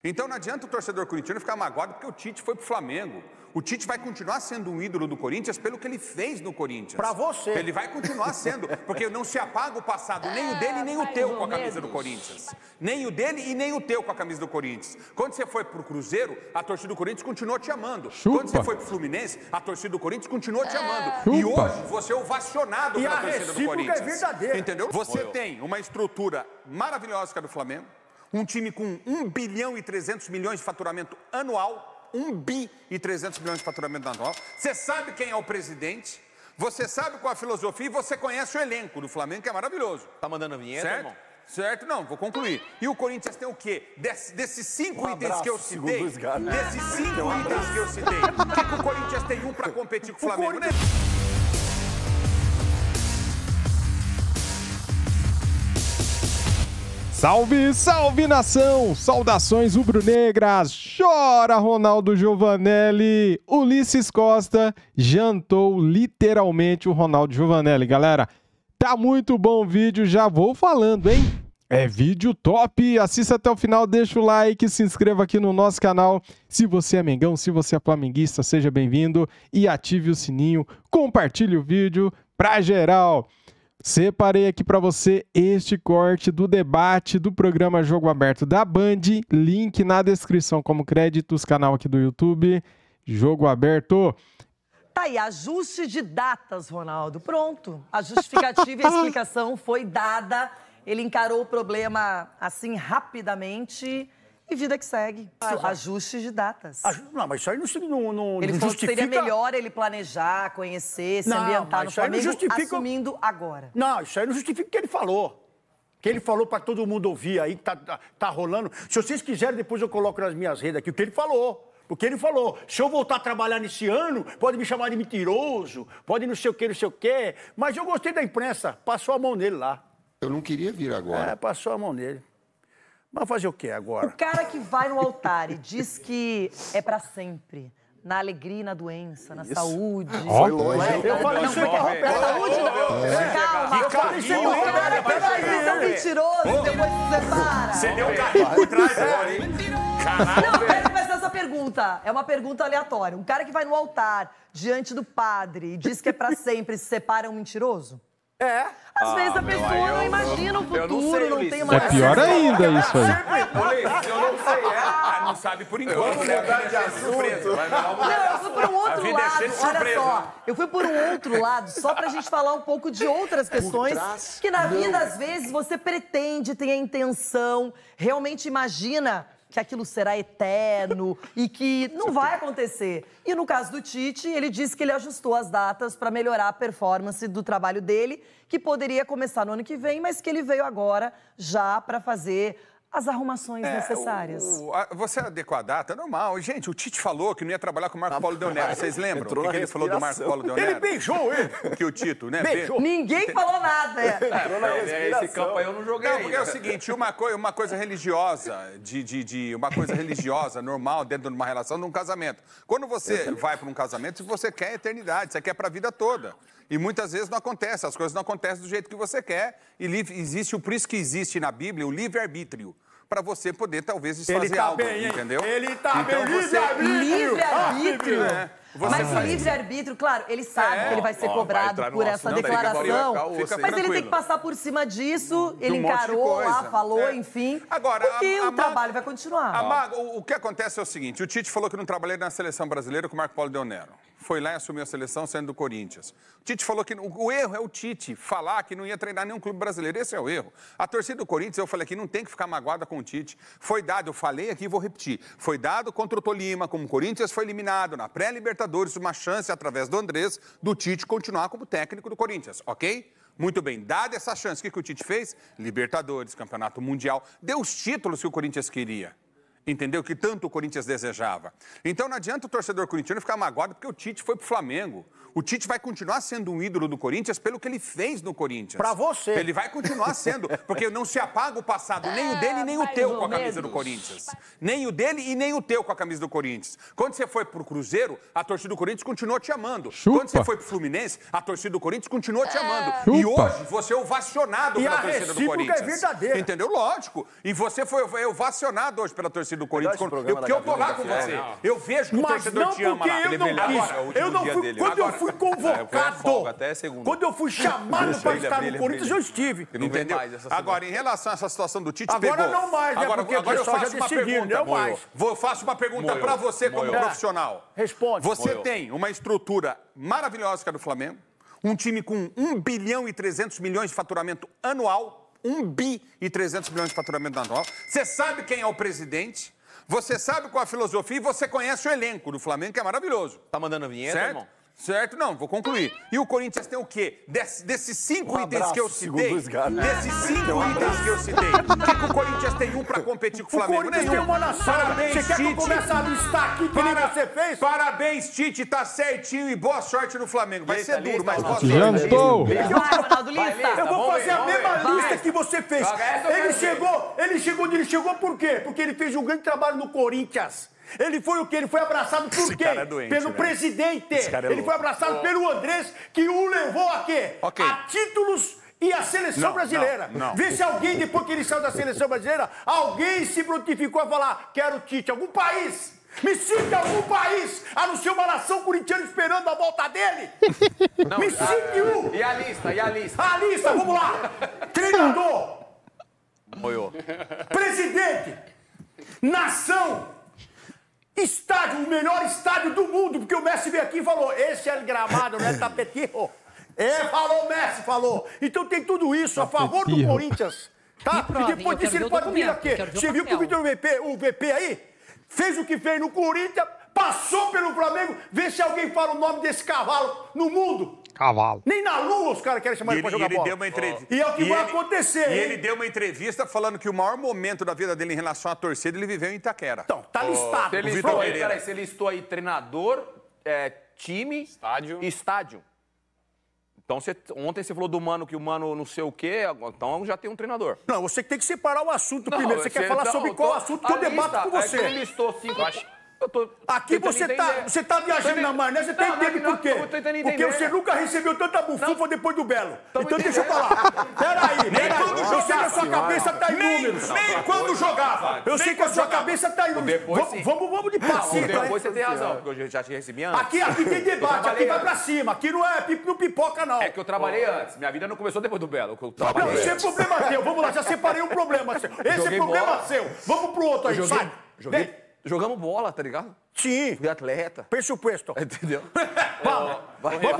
Então não adianta o torcedor corintiano ficar magoado porque o Tite foi pro Flamengo. O Tite vai continuar sendo um ídolo do Corinthians pelo que ele fez no Corinthians. Pra você. Ele vai continuar sendo, porque não se apaga o passado, nem o dele e nem o teu com a camisa do Corinthians. Nem o dele e nem o teu com a camisa do Corinthians. Quando você foi pro Cruzeiro, a torcida do Corinthians continuou te amando. Quando você foi pro Fluminense, a torcida do Corinthians continuou te amando. E hoje você é ovacionado pela torcida do Corinthians. É verdadeira. Entendeu? Você tem uma estrutura maravilhosa que é a do Flamengo, um time com 1 bilhão e 300 milhões de faturamento anual, 1 bi e 300 milhões de faturamento anual. Você sabe quem é o presidente, você sabe qual a filosofia e você conhece o elenco do Flamengo, que é maravilhoso. Tá mandando a vinheta, certo? irmão? Certo? Não, vou concluir. E o Corinthians tem o quê? Desses 5 itens que eu citei, o que o Corinthians tem para competir com o Flamengo? Né? Salve, salve nação! Saudações rubro-negras! Chora Ronaldo Giovanelli! Ulisses Costa jantou literalmente o Ronaldo Giovanelli. Galera, tá muito bom o vídeo, já vou falando, hein? É vídeo top! Assista até o final, deixa o like, se inscreva aqui no nosso canal. Se você é mengão, se você é flamenguista, seja bem-vindo e ative o sininho, compartilhe o vídeo pra geral. Separei aqui para você este corte do debate do programa Jogo Aberto da Band, link na descrição como créditos, canal aqui do YouTube, Jogo Aberto. Tá aí, ajuste de datas, Ronaldo. Pronto, a justificativa e a explicação foi dada, ele encarou o problema assim rapidamente e vida que segue. Ajuste de datas. Não, mas isso aí não ele falou justifica... que seria melhor ele planejar, conhecer, se ambientar no Flamengo, assumindo agora. Não, isso aí não justifica o que ele falou. O que ele falou para todo mundo ouvir aí, que tá rolando. Se vocês quiserem, depois eu coloco nas minhas redes aqui o que ele falou. Porque ele falou, se eu voltar a trabalhar nesse ano, pode me chamar de mentiroso, pode não sei o quê. Mas eu gostei da imprensa, passou a mão nele lá. Eu não queria vir agora. É, passou a mão nele. Mas fazer o quê agora? O cara que vai no altar e diz que é pra sempre, na alegria e na doença, na saúde. Foi longe. Eu falei isso aqui. Na saúde, calma. Eu falei isso aqui. O cara que vai ser mentiroso, depois se separa. Você deu um carrinho por trás agora, hein? Não, eu quero começar essa pergunta. É uma pergunta aleatória. Um cara que vai no altar, diante do padre, e diz que é pra sempre, se separa, é um mentiroso? É. Às vezes a pessoa não imagina o futuro, não tem uma... É pior ainda isso aí. Eu não sei, não sabe por enquanto. Vamos mudar de assunto. Não, eu fui por um outro lado, olha só. Eu fui por um outro lado, só pra gente falar um pouco de outras questões que na vida, às vezes, você pretende, tem a intenção, realmente imagina que aquilo será eterno e que não vai acontecer. E no caso do Tite, ele disse que ele ajustou as datas para melhorar a performance do trabalho dele, que poderia começar no ano que vem, mas que ele veio agora já para fazer as arrumações necessárias. Você adequou a data, é normal. Gente, o Tite falou que não ia trabalhar com o Marco Paulo Del Nero. Vocês lembram o que ele falou do Marco Paulo Del Nero? Ele beijou ele. Que o Tito, né? Beijou. Ninguém falou nada. Esse campo aí eu não joguei. Não, porque é o seguinte, uma coisa religiosa, uma coisa religiosa, normal, dentro de uma relação, num casamento. Quando você vai para um casamento, você quer eternidade, você quer para a vida toda. E muitas vezes não acontece, as coisas não acontecem do jeito que você quer. E por isso que existe na Bíblia o livre-arbítrio. Para você poder, talvez, desfazer algo, entendeu? Ele tá então, bem, livre-arbítrio. Mas o faz livre-arbítrio, claro, ele sabe que ele vai ser cobrado por essa declaração. Mas ele tem que passar por cima disso, ele encarou lá, falou, enfim. Agora, porque o trabalho vai continuar. O que acontece é o seguinte, o Tite falou que não trabalhei na seleção brasileira com o Marco Paulo Del Nero. Foi lá e assumiu a seleção sendo do Corinthians. O Tite falou que o erro é o Tite falar que não ia treinar nenhum clube brasileiro. Esse é o erro. A torcida do Corinthians, eu falei aqui, não tem que ficar magoada com o Tite. Foi dado, eu falei aqui e vou repetir, foi dado contra o Tolima, como o Corinthians foi eliminado na pré-Libertadores, uma chance, através do Andrés, do Tite continuar como técnico do Corinthians, ok? Muito bem, dada essa chance, o que o Tite fez? Libertadores, Campeonato Mundial, deu os títulos que o Corinthians queria. Entendeu? Que tanto o Corinthians desejava. Então não adianta o torcedor corintiano ficar magoado porque o Tite foi pro Flamengo. O Tite vai continuar sendo um ídolo do Corinthians pelo que ele fez no Corinthians. Pra você. Ele vai continuar sendo, porque não se apaga o passado, nem o dele e nem o teu com a camisa do Corinthians. Nem o dele e nem o teu com a camisa do Corinthians. Quando você foi pro Cruzeiro, a torcida do Corinthians continuou te amando. Quando você foi pro Fluminense, a torcida do Corinthians continuou te amando. E hoje você é ovacionado pela torcida do Corinthians. É verdadeira. Entendeu? Lógico. E você foi ovacionado hoje pela torcida torcida do Corinthians. Porque eu tô lá com você. Eu vejo que o torcedor te ama lá. Eu não fui. Quando eu fui convocado, quando eu fui chamado para estar no Corinthians, eu estive. Entendeu? Agora, em relação a essa situação do Tite, agora não mais, né? Agora eu faço uma pergunta. Não mais. Eu faço uma pergunta para você como profissional. Responde. Você tem uma estrutura maravilhosa que é do Flamengo, um time com 1 bilhão e 300 milhões de faturamento anual, 1 bi e 300 milhões de faturamento anual. Você sabe quem é o presidente, você sabe qual a filosofia e você conhece o elenco do Flamengo, que é maravilhoso. Tá mandando a vinheta, certo? irmão? Certo? Não, vou concluir. E o Corinthians tem o quê? Desses 5 itens que eu citei, o que o Corinthians tem pra competir com o Flamengo? O Corinthians tem uma nação. Parabéns, Você quer que eu Tite. comece a listar aqui que nem você fez? Parabéns, Tite, tá certinho e boa sorte no Flamengo. Vai ser duro, mas boa sorte. Jantou! Vai, Ronaldo, lista. Eu vou fazer a mesma lista que você fez. Ele chegou por quê? Porque ele fez um grande trabalho no Corinthians. Ele foi o quê? Ele foi abraçado por quem? Pelo presidente. Ele foi abraçado pelo Andrés, que o levou a quê? A títulos e a seleção brasileira. Vê se alguém, depois que ele saiu da seleção brasileira, alguém se prontificou a falar, quero Tite. Algum país. Me cite algum país, a não ser uma nação corintiana esperando a volta dele. Me cite um. E a lista? A lista, vamos lá. Treinador. Moiou. Presidente. Nação. Estádio, o melhor estádio do mundo, porque o Messi veio aqui e falou, esse é o gramado, não é tapetinho. Falou o Messi, falou. Então tem tudo isso a favor do Corinthians, tá? E depois disso ele pode vir aqui. Você viu que o Vitor VP aí, fez o que fez no Corinthians, passou pelo Flamengo, vê se alguém fala o nome desse cavalo no mundo. Cavalo. Nem na lua os caras querem chamar ele pra jogar bola. Deu uma entrevista. E é o que vai acontecer, E ele deu uma entrevista falando que o maior momento da vida dele em relação à torcida, ele viveu em Itaquera. Então, tá listado. Você listou aí treinador, time, estádio. Então, ontem você falou do Mano, que o Mano não sei o quê, então já tem um treinador. Não, você tem que separar o assunto primeiro. Você quer falar sobre qual assunto que eu debato com você. Ele listou 5... Aqui você tá viajando na maionese, você tá entendendo por quê? Porque você nunca recebeu tanta bufufa depois do Belo. Então deixa eu falar. Peraí. Eu sei que a sua cabeça tá em números. Nem quando jogava. Eu sei que a sua cabeça tá em números. Vamos de passinho. Depois você tem razão, porque eu já te recebi antes. Aqui tem debate, aqui vai pra cima. Aqui não é pipoca, não. É que eu trabalhei antes. Minha vida não começou depois do Belo. Não, esse é problema teu. Vamos lá, já separei um problema seu. Esse é problema seu. Vamos pro outro aí, sai. Jogamos bola, tá ligado? Sim. Fui atleta. Pressuposto. Entendeu?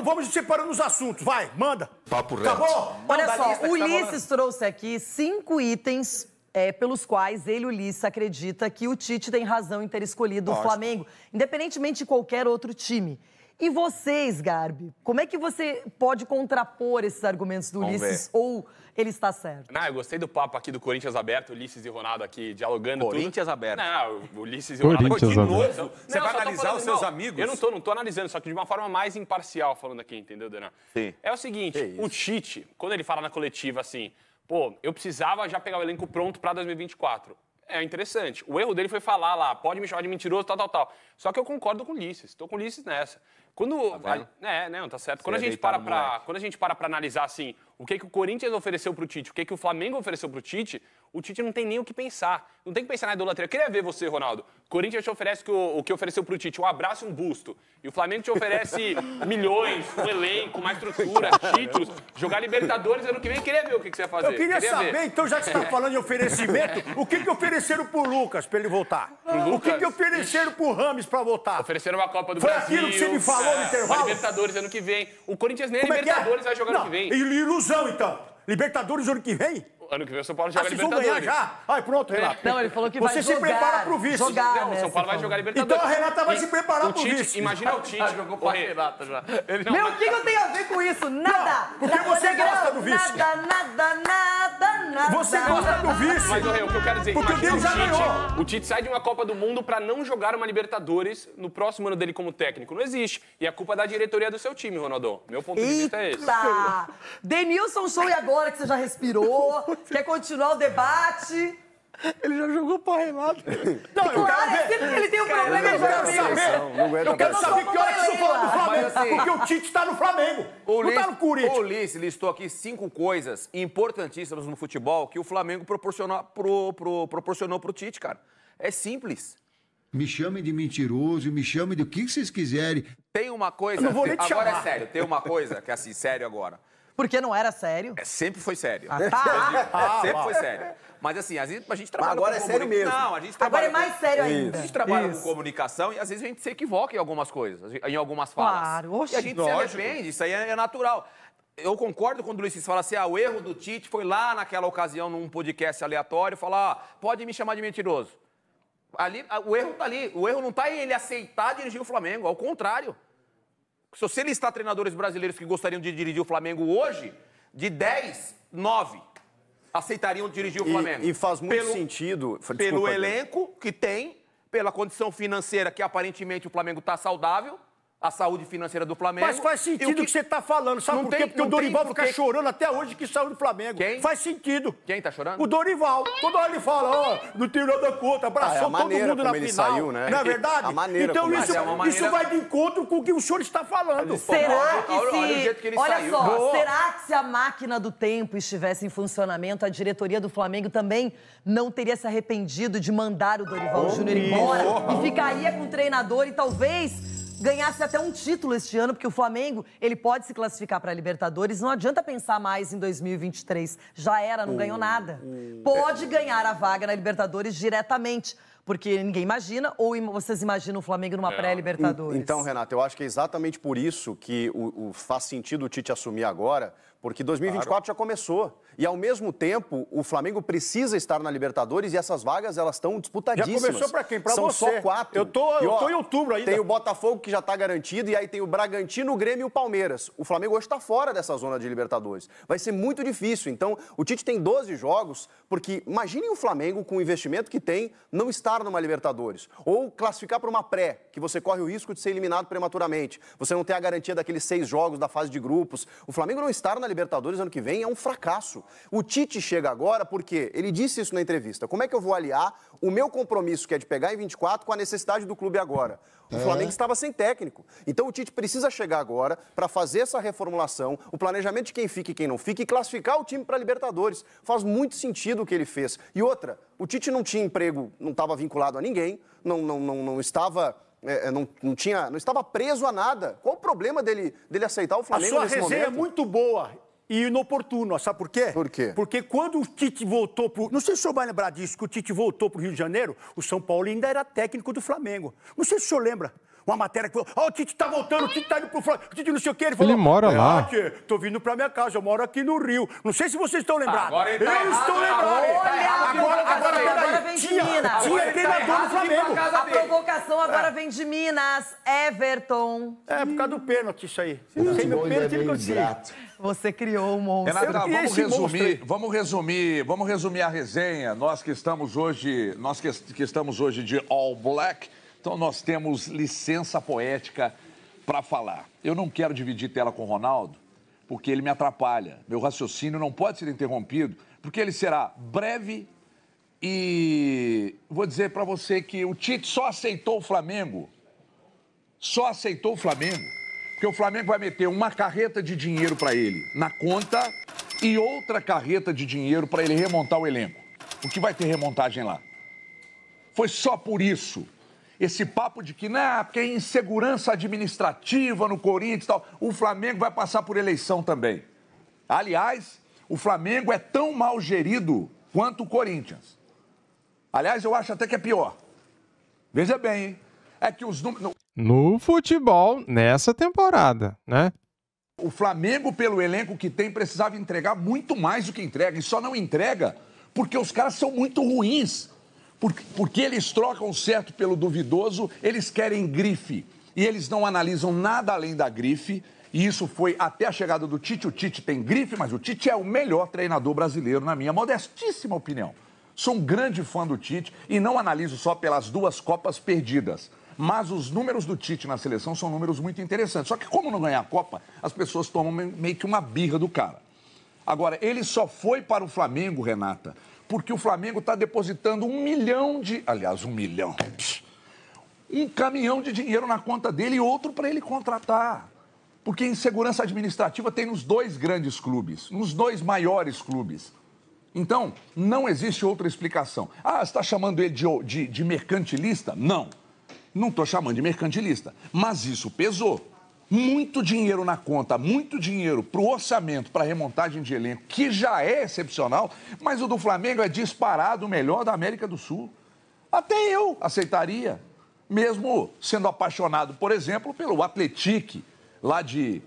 Vamos separando os assuntos. Vai, manda. Papo reto. Tá bom? Olha só, o Ulisses trouxe aqui 5 itens pelos quais ele, Ulisses, acredita que o Tite tem razão em ter escolhido o Flamengo, independentemente de qualquer outro time. E vocês, Garbi, como é que você pode contrapor esses argumentos do Ulisses ou ele está certo? Não, eu gostei do papo aqui do Corinthians aberto, Ulisses e Ronaldo aqui dialogando Corinthians aberto. Não, o Ulisses e o Ronaldo De novo, Não, você vai só tô analisar falando, os seus não, amigos? Eu não tô analisando, só que de uma forma mais imparcial falando aqui, entendeu, Denan? Sim. É o seguinte, o Tite, quando ele fala na coletiva assim, pô, eu precisava já pegar o elenco pronto pra 2024. É interessante. O erro dele foi falar lá, pode me chamar de mentiroso, tal. Só que eu concordo com o Ulisses, tô com o Ulisses nessa. Quando tá certo. Quando a gente para pra analisar assim, o que o Corinthians ofereceu pro Tite, o que o Flamengo ofereceu pro Tite, o Tite não tem nem o que pensar. Não tem que pensar na idolatria. Eu queria ver você, Ronaldo. O Corinthians te oferece o que ofereceu pro Tite, um abraço e um busto. E o Flamengo te oferece milhões, um elenco, uma estrutura, títulos, jogar Libertadores ano que vem. Eu queria ver o que você ia fazer. Eu queria saber, então, já que você está falando em oferecimento, o que ofereceram pro Lucas para ele voltar? O que ofereceram pro Rames para voltar? Ofereceram uma Copa do Foi Brasil. aquilo que você me falou no intervalo? Uma Libertadores ano que vem. O Corinthians nem Libertadores vai jogar ano que vem. Ilusão, então. Libertadores ano que vem? Ano que vem o São Paulo joga vocês vão Libertadores. ganhar já? Ai, pronto, Renato. Não, ele falou que vai Você jogar. se prepara pro vice. Jogar, Não, o São Paulo vai jogar Libertadores. Então a Renata vai se preparar pro vice. Imagina o Tite. Jogou pra Renata já. Meu, o que eu tenho a ver com isso? Nada! Porque você gosta do vice. Nada. Você gosta do vice. Mas, o que eu quero dizer, Porque o dele já ganhou. O Tite sai de uma Copa do Mundo pra não jogar uma Libertadores no próximo ano dele como técnico. Não existe. E a culpa é da diretoria do seu time, Ronaldo. Meu ponto de vista é esse. Eita! Denilson, show e agora que você já respirou? Quer continuar o debate? Ele já jogou pra Renato. Não, Claro, é sempre que ele tem um problema, ele joga mesmo. Eu quero saber que hora que vocês falando do Flamengo. Porque o Tite tá no Flamengo. Não tá no Corinthians. O Ulisses listou aqui 5 coisas importantíssimas no futebol que o Flamengo proporcionou pro Tite, cara. É simples. Me chamem de mentiroso, me chamem do que vocês quiserem. Tem uma coisa... Eu não vou nem te agora chamar. é sério, tem uma coisa que é assim, sério agora. Porque não era sério? Sempre foi sério. Tá. Sempre foi sério. Mas assim, às vezes a gente trabalha agora com é sério mesmo. Não, a gente Agora trabalha é mais sério ainda. A gente trabalha com comunicação e às vezes a gente se equivoca em algumas coisas, em algumas falas. Claro, oxe. E a gente se arrepende, isso aí é natural. Eu concordo quando o Luiz fala assim, o erro do Tite foi lá naquela ocasião, num podcast aleatório, falar, pode me chamar de mentiroso. Ali, o erro tá ali. O erro não tá em ele aceitar dirigir o Flamengo, ao contrário. Se você listar treinadores brasileiros que gostariam de dirigir o Flamengo hoje, de 10, 9 aceitariam dirigir o Flamengo. E faz muito sentido... Pelo elenco que tem, pela condição financeira que aparentemente o Flamengo está saudável, a saúde financeira do Flamengo. Mas faz sentido o que você está falando, sabe por quê? Porque o Dorival fica chorando até hoje que saiu do Flamengo. Quem? Faz sentido. Quem tá chorando? O Dorival. Toda hora ele fala, não tirou da conta, abraçou todo mundo na ele final. saiu, né? Não é verdade? A maneira então como isso vai de encontro com o que o senhor está falando. Será que se... Olha o jeito que ele Olha saiu. só, será que se a máquina do tempo estivesse em funcionamento, a diretoria do Flamengo também não teria se arrependido de mandar o Dorival Júnior embora e ficaria com o treinador e talvez ganhasse até um título este ano, porque o Flamengo, ele pode se classificar para a Libertadores, não adianta pensar mais em 2023, já era, não ganhou nada. Pode ganhar a vaga na Libertadores diretamente, porque ninguém imagina, ou vocês imaginam o Flamengo numa pré-Libertadores? Então, Renato, eu acho que é exatamente por isso que faz sentido o Tite assumir agora, porque 2024 já começou. E, ao mesmo tempo, o Flamengo precisa estar na Libertadores e essas vagas, elas estão disputadíssimas. Já começou pra quem? Pra São você. só 4. Eu tô em outubro ainda. Tem o Botafogo, que já está garantido, e aí tem o Bragantino, o Grêmio e o Palmeiras. O Flamengo hoje está fora dessa zona de Libertadores. Vai ser muito difícil. Então, o Tite tem 12 jogos, porque imaginem o Flamengo, com o investimento que tem, não estar numa Libertadores. Ou classificar para uma pré, que você corre o risco de ser eliminado prematuramente. Você não tem a garantia daqueles 6 jogos da fase de grupos. O Flamengo não estar na Libertadores ano que vem é um fracasso. O Tite chega agora porque ele disse isso na entrevista. Como é que eu vou aliar o meu compromisso, que é de pegar em 24, com a necessidade do clube agora? O Flamengo estava sem técnico. Então o Tite precisa chegar agora para fazer essa reformulação, o planejamento de quem fica e quem não fica e classificar o time para a Libertadores. Faz muito sentido o que ele fez. E outra, o Tite não tinha emprego, não estava vinculado a ninguém, não estava... não estava preso a nada. Qual o problema dele aceitar o Flamengo nesse momento? A sua resenha é muito boa e inoportuna, sabe por quê? Por quê? Porque quando o Tite voltou pro... Não sei se o senhor vai lembrar disso, que o Tite voltou pro Rio de Janeiro, o São Paulo ainda era técnico do Flamengo. Não sei se o senhor lembra. Uma matéria que falou, o Tite tá voltando, o Tite tá indo pro Flamengo, o Tite não sei o quê. Ele falou, Ele mora lá. Tô vindo pra minha casa, eu moro aqui no Rio. Não sei se vocês estão lembrados. Agora ele tá Eu estou lembrado. Agora vem de Minas. Tinha treinador do Flamengo. A provocação agora vem de Minas. Everton. É, por causa do pênalti isso aí. Sem meu pênalti, ele conseguiu. Você criou um monstro. Renata, criei esse monstro aí. vamos resumir a resenha. Nós que estamos hoje de All Black, então nós temos licença poética para falar. Eu não quero dividir tela com o Ronaldo, porque ele me atrapalha. Meu raciocínio não pode ser interrompido, porque ele será breve e vou dizer para você que o Tite só aceitou o Flamengo. Só aceitou o Flamengo. Porque o Flamengo vai meter uma carreta de dinheiro para ele na conta e outra carreta de dinheiro para ele remontar o elenco. O que vai ter remontagem lá? Foi só por isso. Esse papo de que, porque é insegurança administrativa no Corinthians e tal. O Flamengo vai passar por eleição também. Aliás, o Flamengo é tão mal gerido quanto o Corinthians. Aliás, eu acho até que é pior. Veja bem, hein? É que os números... No futebol, nessa temporada, né? O Flamengo, pelo elenco que tem, precisava entregar muito mais do que entrega. E só não entrega porque os caras são muito ruins. Porque eles trocam o certo pelo duvidoso, eles querem grife. E eles não analisam nada além da grife. E isso foi até a chegada do Tite. O Tite tem grife, mas o Tite é o melhor treinador brasileiro, na minha modestíssima opinião. Sou um grande fã do Tite e não analiso só pelas 2 Copas perdidas. Mas os números do Tite na seleção são números muito interessantes. Só que como não ganhar a Copa, as pessoas tomam meio que uma birra do cara. Agora, ele só foi para o Flamengo, Renata, porque o Flamengo está depositando 1 milhão de... Aliás, 1 milhão. Um caminhão de dinheiro na conta dele e outro para ele contratar. Porque insegurança administrativa tem nos 2 grandes clubes, nos 2 maiores clubes. Então, não existe outra explicação. Ah, você está chamando ele de mercantilista? Não, não estou chamando de mercantilista. Mas isso pesou. Muito dinheiro na conta, muito dinheiro para o orçamento, para a remontagem de elenco, que já é excepcional, mas o do Flamengo é disparado o melhor da América do Sul. Até eu aceitaria, mesmo sendo apaixonado, por exemplo, pelo Atlético, lá de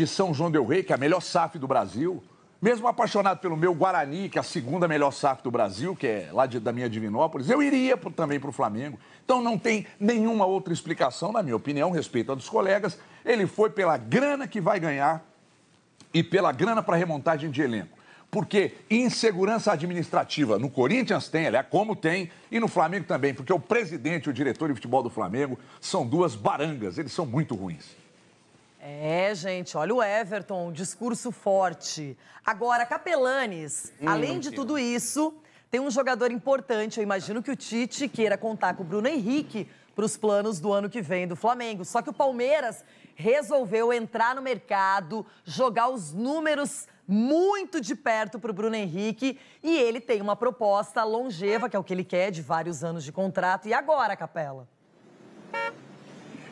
São João del Rei, que é a melhor SAF do Brasil. Mesmo apaixonado pelo meu Guarani, que é a segunda melhor SAF do Brasil, que é lá da minha Divinópolis, eu iria também para o Flamengo. Então não tem nenhuma outra explicação, na minha opinião, respeito a dos colegas. Ele foi pela grana que vai ganhar e pela grana para remontagem de elenco. Porque insegurança administrativa no Corinthians tem, aliás, como tem, e no Flamengo também, porque o presidente e o diretor de futebol do Flamengo são duas barangas, eles são muito ruins. É, gente, olha o Everton, um discurso forte. Agora, Capelanes, além de tudo isso, tem um jogador importante. Eu imagino que o Tite queira contar com o Bruno Henrique para os planos do ano que vem do Flamengo. Só que o Palmeiras resolveu entrar no mercado, jogar os números muito de perto para o Bruno Henrique. E ele tem uma proposta longeva, que é o que ele quer, de vários anos de contrato. E agora, Capela?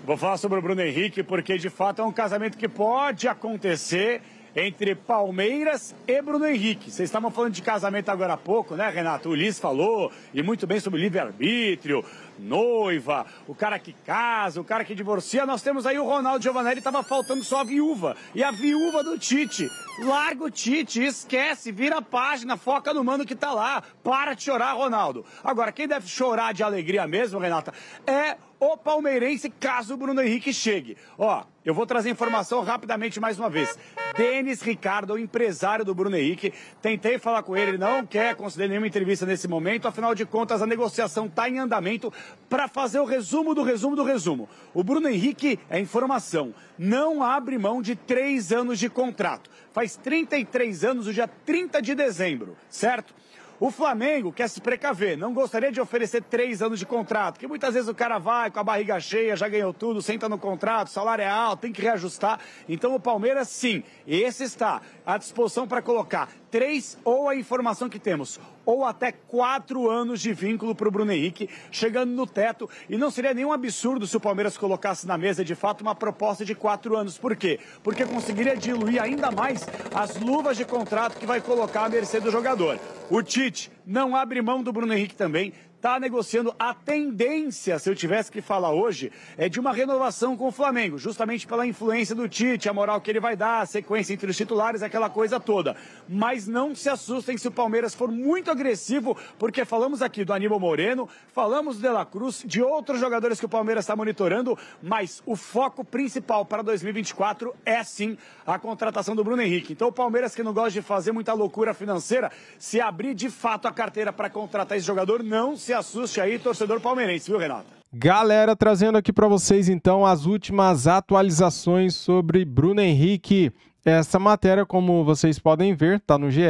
Vou falar sobre o Bruno Henrique porque, de fato, é um casamento que pode acontecer entre Palmeiras e Bruno Henrique. Vocês estavam falando de casamento agora há pouco, né, Renato? O Ulisses falou, e muito bem, sobre livre-arbítrio, noiva, o cara que casa, o cara que divorcia. Nós temos aí o Ronaldo Giovanelli, estava faltando só a viúva. E a viúva do Tite. Larga o Tite, esquece, vira a página, foca no mano que tá lá. Para de chorar, Ronaldo. Agora, quem deve chorar de alegria mesmo, Renata, é o palmeirense, caso o Bruno Henrique chegue. Ó, eu vou trazer informação rapidamente mais uma vez. Denis Ricardo, o empresário do Bruno Henrique, tentei falar com ele, ele não quer conceder nenhuma entrevista nesse momento, afinal de contas a negociação está em andamento para fazer o resumo do resumo do resumo. O Bruno Henrique, é informação, não abre mão de 3 anos de contrato. Faz 33 anos o dia 30 de dezembro, certo? O Flamengo quer se precaver, não gostaria de oferecer 3 anos de contrato, porque muitas vezes o cara vai com a barriga cheia, já ganhou tudo, senta no contrato, salário é alto, tem que reajustar. Então o Palmeiras, sim, esse está à disposição para colocar 3 ou a informação que temos, ou até 4 anos de vínculo para o Bruno Henrique, chegando no teto. E não seria nenhum absurdo se o Palmeiras colocasse na mesa, de fato, uma proposta de 4 anos. Por quê? Porque conseguiria diluir ainda mais as luvas de contrato que vai colocar à mercê do jogador. O Tite não abre mão do Bruno Henrique também. Está negociando. A tendência, se eu tivesse que falar hoje, é de uma renovação com o Flamengo, justamente pela influência do Tite, a moral que ele vai dar, a sequência entre os titulares, aquela coisa toda. Mas não se assustem se o Palmeiras for muito agressivo, porque falamos aqui do Aníbal Moreno, falamos do De La Cruz, de outros jogadores que o Palmeiras está monitorando, mas o foco principal para 2024 é sim a contratação do Bruno Henrique. Então o Palmeiras, que não gosta de fazer muita loucura financeira, se abrir de fato a carteira para contratar esse jogador, não se assuste aí, torcedor palmeirense, viu, Renato? Galera, trazendo aqui para vocês então as últimas atualizações sobre Bruno Henrique. Essa matéria, como vocês podem ver, tá no GE,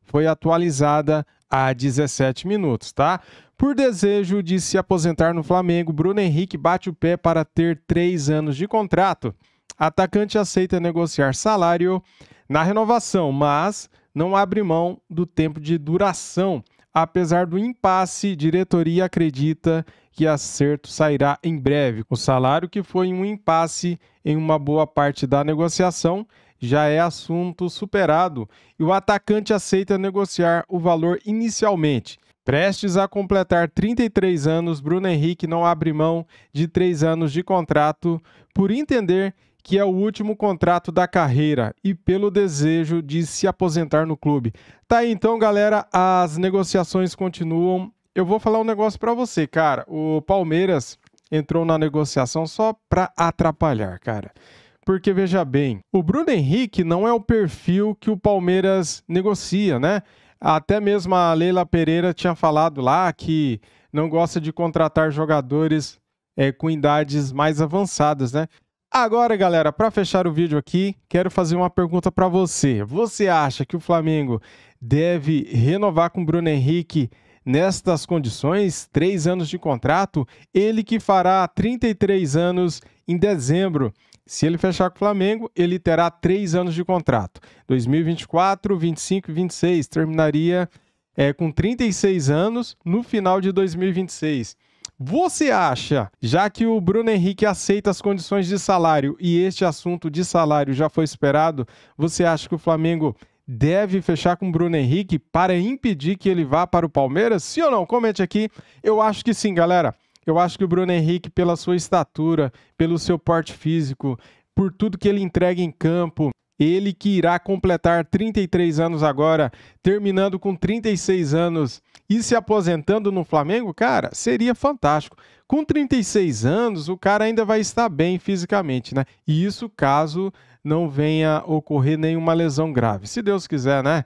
foi atualizada há 17 minutos, tá? Por desejo de se aposentar no Flamengo, Bruno Henrique bate o pé para ter 3 anos de contrato. Atacante aceita negociar salário na renovação, mas não abre mão do tempo de duração. Apesar do impasse, diretoria acredita que acerto sairá em breve. O salário, que foi um impasse em uma boa parte da negociação, já é assunto superado e o atacante aceita negociar o valor inicialmente. Prestes a completar 33 anos, Bruno Henrique não abre mão de 3 anos de contrato por entender que é o último contrato da carreira e pelo desejo de se aposentar no clube. Tá aí então, galera, as negociações continuam. Eu vou falar um negócio pra você, cara. O Palmeiras entrou na negociação só pra atrapalhar, cara. Porque, veja bem, o Bruno Henrique não é o perfil que o Palmeiras negocia, né? Até mesmo a Leila Pereira tinha falado lá que não gosta de contratar jogadores com idades mais avançadas, né? Agora, galera, para fechar o vídeo aqui, quero fazer uma pergunta para você. Você acha que o Flamengo deve renovar com o Bruno Henrique nestas condições? 3 anos de contrato? Ele que fará 33 anos em dezembro. Se ele fechar com o Flamengo, ele terá 3 anos de contrato. 2024, 25 e 26 terminaria com 36 anos no final de 2026. Você acha, já que o Bruno Henrique aceita as condições de salário e este assunto de salário já foi esperado, você acha que o Flamengo deve fechar com o Bruno Henrique para impedir que ele vá para o Palmeiras? Sim ou não? Comente aqui. Eu acho que sim, galera. Eu acho que o Bruno Henrique, pela sua estatura, pelo seu porte físico, por tudo que ele entrega em campo, ele que irá completar 33 anos agora, terminando com 36 anos e se aposentando no Flamengo, cara, seria fantástico. Com 36 anos, o cara ainda vai estar bem fisicamente, né? E isso caso não venha ocorrer nenhuma lesão grave. Se Deus quiser, né?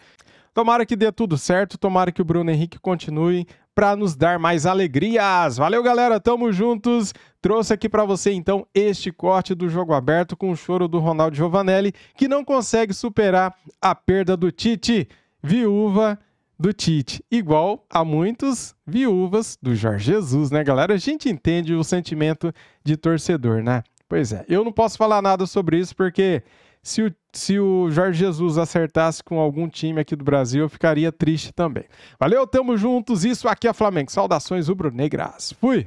Tomara que dê tudo certo, tomara que o Bruno Henrique continue para nos dar mais alegrias. Valeu, galera, tamo juntos. Trouxe aqui para você, então, este corte do Jogo Aberto com o choro do Ronaldo Giovanelli, que não consegue superar a perda do Tite, viúva do Tite, igual a muitos viúvas do Jorge Jesus, né, galera? A gente entende o sentimento de torcedor, né? Pois é, eu não posso falar nada sobre isso porque se o Jorge Jesus acertasse com algum time aqui do Brasil, eu ficaria triste também. Valeu, tamo juntos, isso aqui é Flamengo. Saudações rubro-negras. Fui!